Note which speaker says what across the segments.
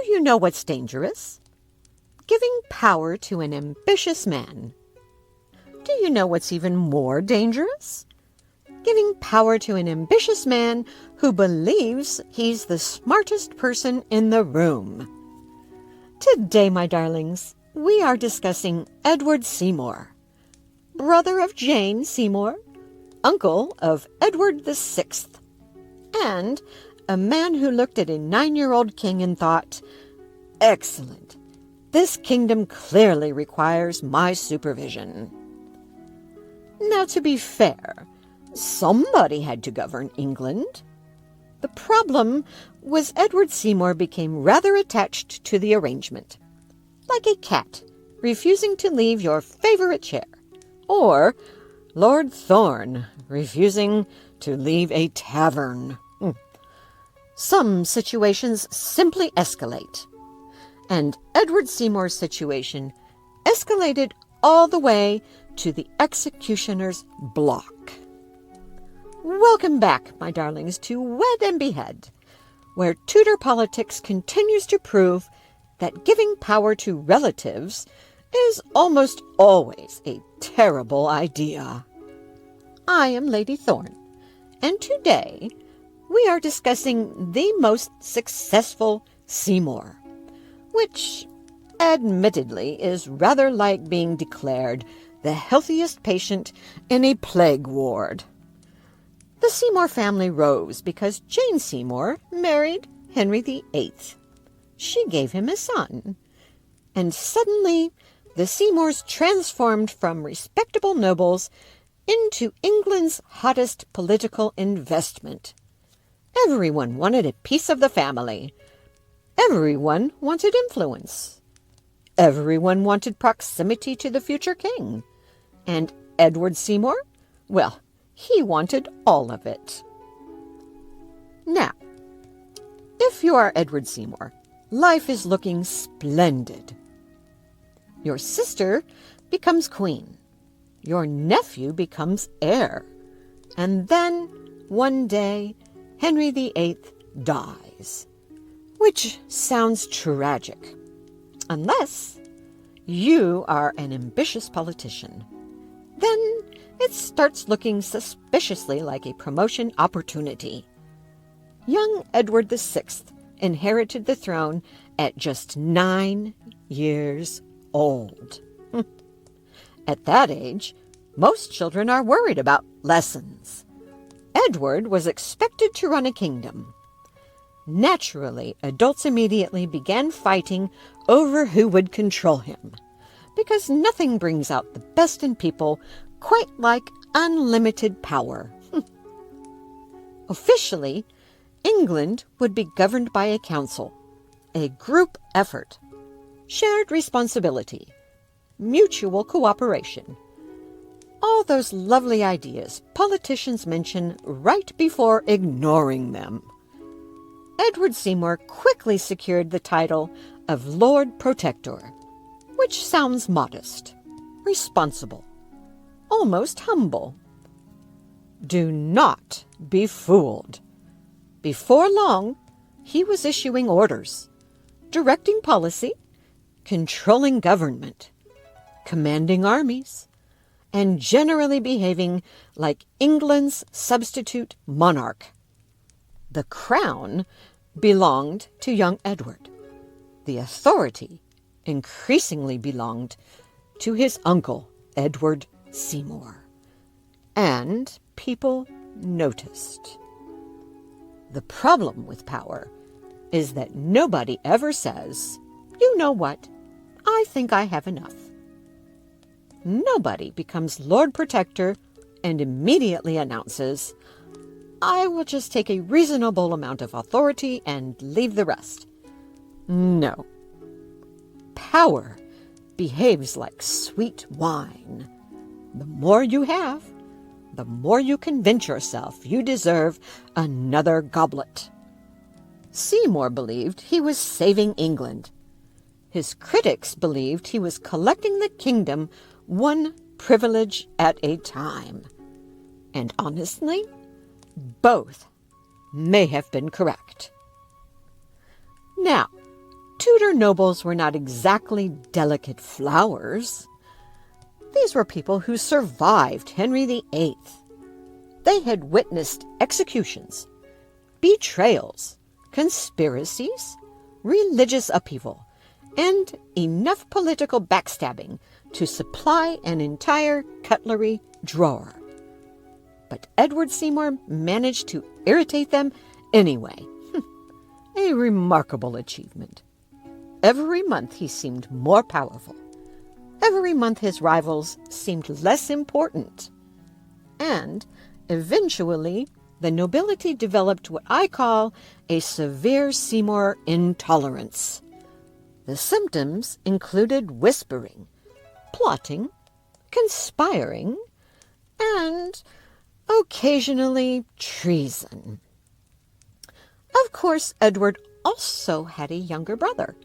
Speaker 1: you know what's dangerous? Giving power to an ambitious man. Do you know what's even more dangerous? Giving power to an ambitious man who believes he's the smartest person in the room. Today, my darlings, we are discussing Edward Seymour, brother of Jane Seymour, uncle of Edward VI, and a man who looked at a 9-year-old king and thought, "Excellent, this kingdom clearly requires my supervision." Now, to be fair, somebody had to govern England. The problem was Edward Seymour became rather attached to the arrangement, like a cat refusing to leave your favorite chair, or Lord Thorn refusing to leave a tavern. Some situations simply escalate, and Edward Seymour's situation escalated all the way to the executioner's block. Welcome back, my darlings, to Wed BEHEAD, where Tudor politics continues to prove that giving power to relatives is almost always a terrible idea. I am Lady Thorn, and today we are discussing the most successful Seymour, which admittedly is rather like being declared the healthiest patient in a plague ward. The Seymour family rose because Jane Seymour married Henry VIII. She gave him a son, and suddenly the Seymours transformed from respectable nobles into England's hottest political investment. Everyone wanted a piece of the family. Everyone wanted influence. Everyone wanted proximity to the future king. And Edward Seymour? Well, he wanted all of it. Now, if you are Edward Seymour, life is looking splendid. Your sister becomes queen. Your nephew becomes heir. And then, one day, Henry VIII dies. Which sounds tragic, unless you are an ambitious politician. Then it starts looking suspiciously like a promotion opportunity. Young Edward VI inherited the throne at just 9 years old. At that age, most children are worried about lessons. Edward was expected to run a kingdom. Naturally, adults immediately began fighting over who would control him, because nothing brings out the best in people quite like unlimited power. Officially, England would be governed by a council, a group effort, shared responsibility, mutual cooperation. All those lovely ideas politicians mention right before ignoring them. Edward Seymour quickly secured the title of Lord Protector, which sounds modest, responsible, almost humble. Do not be fooled. Before long, he was issuing orders, directing policy, controlling government, commanding armies, and generally behaving like England's substitute monarch. The crown belonged to young Edward. The authority increasingly belonged to his uncle, Edward Seymour. And people noticed. The problem with power is that nobody ever says, "You know what? I think I have enough." Nobody becomes Lord Protector and immediately announces, "I will just take a reasonable amount of authority and leave the rest." No. Power behaves like sweet wine. The more you have, the more you convince yourself you deserve another goblet. Seymour believed he was saving England. His critics believed he was collecting the kingdom one privilege at a time. And honestly, both may have been correct. Now, Tudor nobles were not exactly delicate flowers. These were people who survived Henry VIII. They had witnessed executions, betrayals, conspiracies, religious upheaval, and enough political backstabbing to supply an entire cutlery drawer. But Edward Seymour managed to irritate them anyway. A remarkable achievement. Every month he seemed more powerful. Every month his rivals seemed less important. And eventually, the nobility developed what I call a severe Seymour intolerance. The symptoms included whispering, plotting, conspiring, and occasionally treason. Of course, Edward also had a younger brother,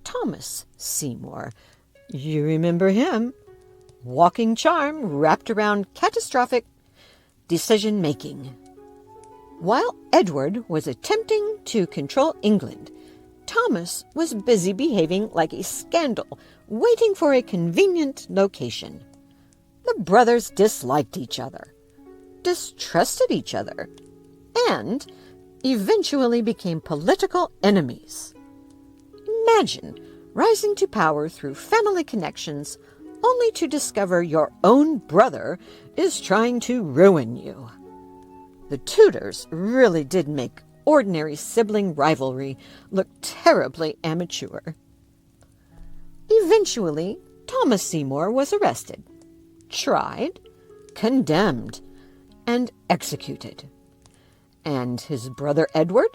Speaker 1: Thomas Seymour. You remember him. Walking charm wrapped around catastrophic decision-making. While Edward was attempting to control England, Thomas was busy behaving like a scandal, waiting for a convenient location. The brothers disliked each other, distrusted each other, and eventually became political enemies. Imagine rising to power through family connections only to discover your own brother is trying to ruin you. The Tudors really did make ordinary sibling rivalry look terribly amateur. Eventually, Thomas Seymour was arrested, tried, condemned, and executed. And his brother Edward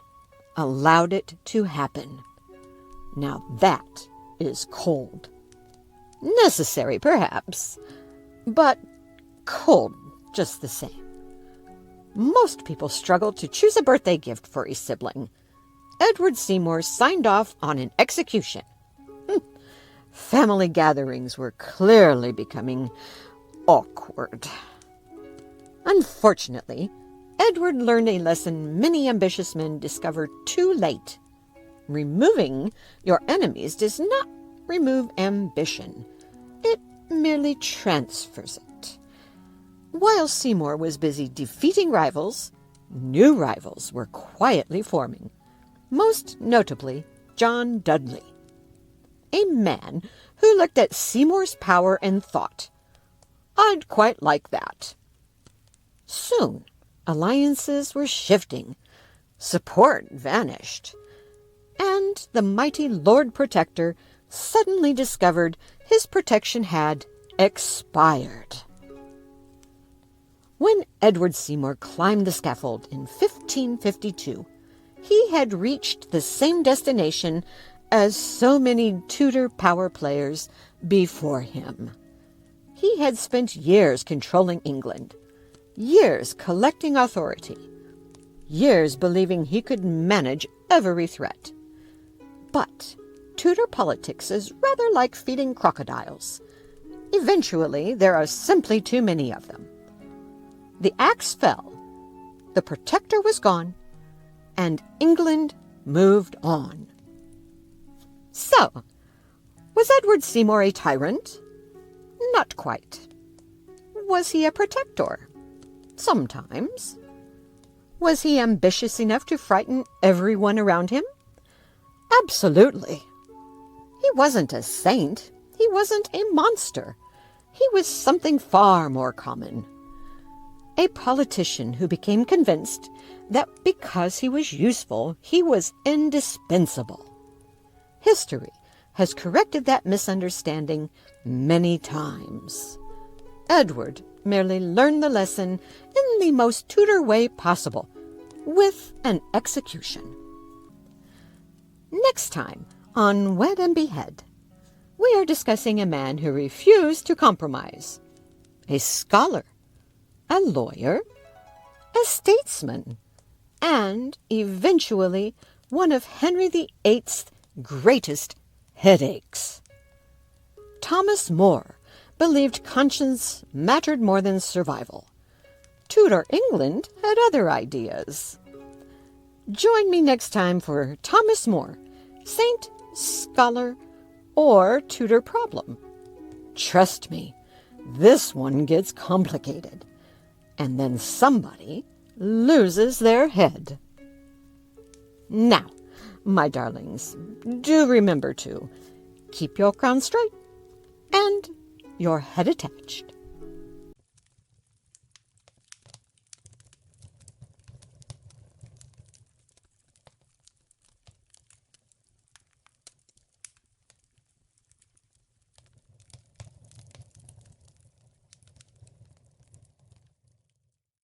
Speaker 1: allowed it to happen. Now that is cold. Necessary, perhaps, but cold just the same. Most people struggle to choose a birthday gift for a sibling. Edward Seymour signed off on an execution. Family gatherings were clearly becoming awkward. Unfortunately, Edward learned a lesson many ambitious men discovered too late. Removing your enemies does not remove ambition. It merely transfers it. While Seymour was busy defeating rivals, new rivals were quietly forming, most notably John Dudley, a man who looked at Seymour's power and thought, "I'd quite like that." Soon, alliances were shifting, support vanished, and the mighty Lord Protector suddenly discovered his protection had expired. When Edward Seymour climbed the scaffold in 1552, he had reached the same destination as so many Tudor power players before him. He had spent years controlling England, years collecting authority, years believing he could manage every threat. But Tudor politics is rather like feeding crocodiles. Eventually, there are simply too many of them. The axe fell, the protector was gone, and England moved on. So, was Edward Seymour a tyrant? Not quite. Was he a protector? Sometimes. Was he ambitious enough to frighten everyone around him? Absolutely. He wasn't a saint. He wasn't a monster. He was something far more common. A politician who became convinced that because he was useful, he was indispensable. History has corrected that misunderstanding many times. Edward merely learned the lesson in the most Tudor way possible, with an execution. Next time on Wed Behead, we are discussing a man who refused to compromise, a scholar, a lawyer, a statesman, and eventually one of Henry VIII's greatest headaches. Thomas More believed conscience mattered more than survival. Tudor England had other ideas. Join me next time for Thomas More, Saint scholar, or Tudor problem. Trust me, this one gets complicated, and then somebody loses their head. Now, my darlings, do remember to keep your crown straight and your head attached.